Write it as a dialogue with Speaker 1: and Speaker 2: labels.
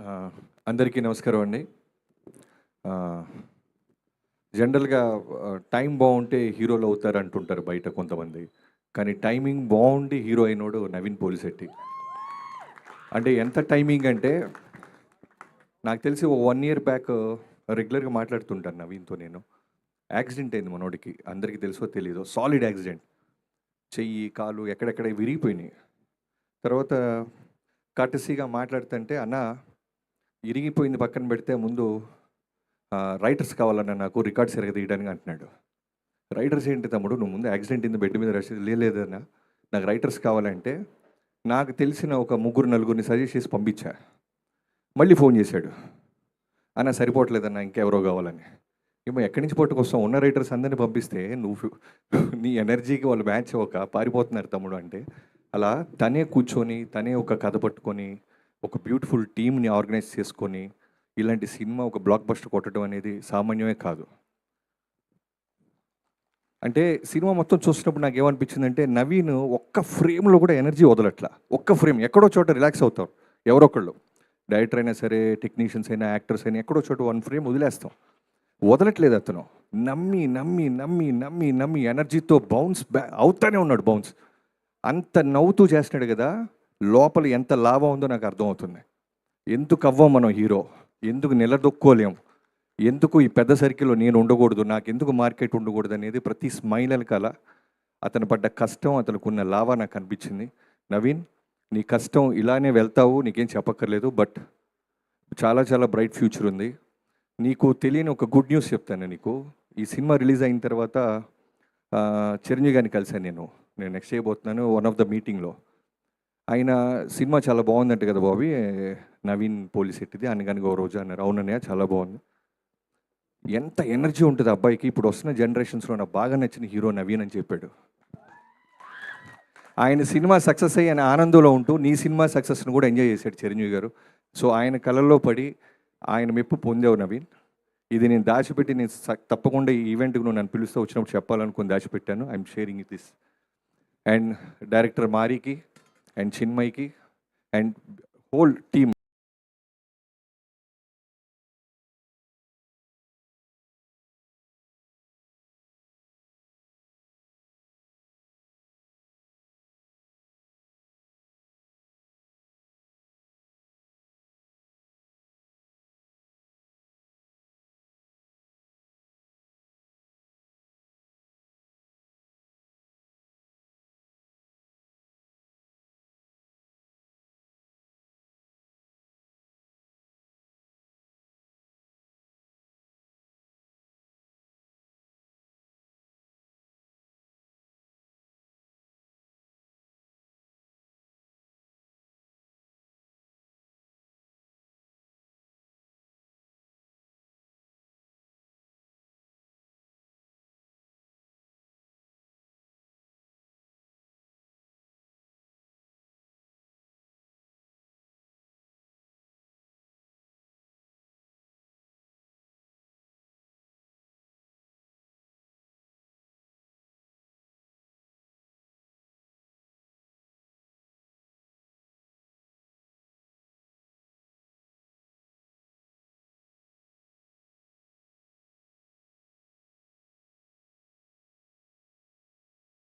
Speaker 1: ఆ, అందరికీ నమస్కారం అండి. జనరల్గా టైం బాగుంటే హీరోలు అవుతారు అంటుంటారు బయట కొంతమంది. కానీ టైమింగ్ బాగుండి హీరో అయినోడు నవీన్ పోలిశెట్టి. అంటే ఎంత టైమింగ్ అంటే నాకు తెలిసి ఓ 1 ఇయర్ బ్యాక్ రెగ్యులర్గా మాట్లాడుతుంటాను నవీన్తో నేను. యాక్సిడెంట్ అయింది మనోడికి, అందరికీ తెలుసో తెలీదో, సాలిడ్ యాక్సిడెంట్. చెయ్యి కాలు ఎక్కడెక్కడ విరిగిపోయినాయి. తర్వాత కటసీగా మాట్లాడుతుంటే అన్న ఇరిగిపోయింది పక్కన పెడితే ముందు రైటర్స్ కావాలన్నా నాకు రికార్డ్స్ తీయడానికి అంటున్నాడు. రైటర్స్ ఏంటి తమ్ముడు, నువ్వు ముందు యాక్సిడెంట్ ఇంది బెడ్ మీద రసీదు లేదన్నా, నాకు రైటర్స్ కావాలంటే నాకు తెలిసిన ఒక 3-4 సజెస్ట్ చేసి పంపించా. మళ్ళీ ఫోన్ చేశాడు, అన్న సరిపోవట్లేదన్నా ఇంకెవరో కావాలని. ఏమో ఎక్కడి నుంచి పట్టుకొస్తాం, ఉన్న రైటర్స్ అందరినీ పంపిస్తే నువ్వు నీ ఎనర్జీకి వాళ్ళు మ్యాచ్ అవ్వక పారిపోతున్నారు తమ్ముడు అంటే. అలా తనే కూర్చొని తనే ఒక కథ పట్టుకొని ఒక బ్యూటిఫుల్ టీమ్ని ఆర్గనైజ్ చేసుకొని ఇలాంటి సినిమా ఒక బ్లాక్ బస్టర్ కొట్టడం అనేది సామాన్యమే కాదు. అంటే సినిమా మొత్తం చూసినప్పుడు నాకు ఏమనిపించిందంటే నవీన్ ఒక్క ఫ్రేమ్లో కూడా ఎనర్జీ వదలట్లా. ఒక్క ఫ్రేమ్ ఎక్కడో చోట రిలాక్స్ అవుతారు ఎవరొకళ్ళు, డైరెక్టర్ అయినా సరే, టెక్నీషియన్స్ అయినా, యాక్టర్స్ అయినా, ఎక్కడో చోట 1 ఫ్రేమ్ వదిలేస్తాం. వదలట్లేదు అతను. నమ్మి నమ్మి నమ్మి నమ్మి నమ్మి ఎనర్జీతో బౌన్స్ అవుతానే ఉన్నాడు. బౌన్స్ అంత నవ్వుతూ చేస్తున్నాడు కదా, లోపల ఎంత లాభం ఉందో నాకు అర్థమవుతుంది. ఎందుకు అవ్వం మనం హీరో, ఎందుకు నిలదొక్కోలేం, ఎందుకు ఈ పెద్ద సర్కిల్లో నేను ఉండకూడదు, నాకు ఎందుకు మార్కెట్ ఉండకూడదు అనేది ప్రతి స్మైల్ వెనకాల అతను పడ్డ కష్టం, అతనుకున్న లాభ నాకు అనిపించింది. నవీన్, నీ కష్టం ఇలానే వెళ్తావు, నీకేం చెప్పక్కర్లేదు. బట్ చాలా చాలా బ్రైట్ ఫ్యూచర్ ఉంది. నీకు తెలియని ఒక గుడ్ న్యూస్ చెప్తాను నీకు. ఈ సినిమా రిలీజ్ అయిన తర్వాత చిరంజీవి గారిని కలిశాను నేను నెక్స్ట్ చేయబోతున్నాను వన్ ఆఫ్ ద మీటింగ్లో. ఆయన సినిమా చాలా బాగుందంట కదా బాబీ, నవీన్ పోలిశెట్టిది అనగానికి ఓ రోజు అన్నారు. అవునన్నయ్య చాలా బాగుంది. ఎంత ఎనర్జీ ఉంటుంది అబ్బాయికి, ఇప్పుడు వస్తున్న జనరేషన్స్లో నాకు బాగా నచ్చిన హీరో నవీన్ అని చెప్పాడు. ఆయన సినిమా సక్సెస్ అయ్యి ఆయన ఆనందంలో ఉంటూ నీ సినిమా సక్సెస్ను కూడా ఎంజాయ్ చేశాడు చిరంజీవి గారు. సో ఆయన కళల్లో పడి ఆయన మెప్పు పొందావు నవీన్. ఇది నేను దాచిపెట్టి, నేను తప్పకుండా ఈ ఈవెంట్కి నువ్వు నన్ను పిలుస్తూ వచ్చినప్పుడు చెప్పాలనుకుని దాచిపెట్టాను. I'm sharing this. And director మారికి అండ్ చిన్మయ్కి అండ్ హోల్ టీమ్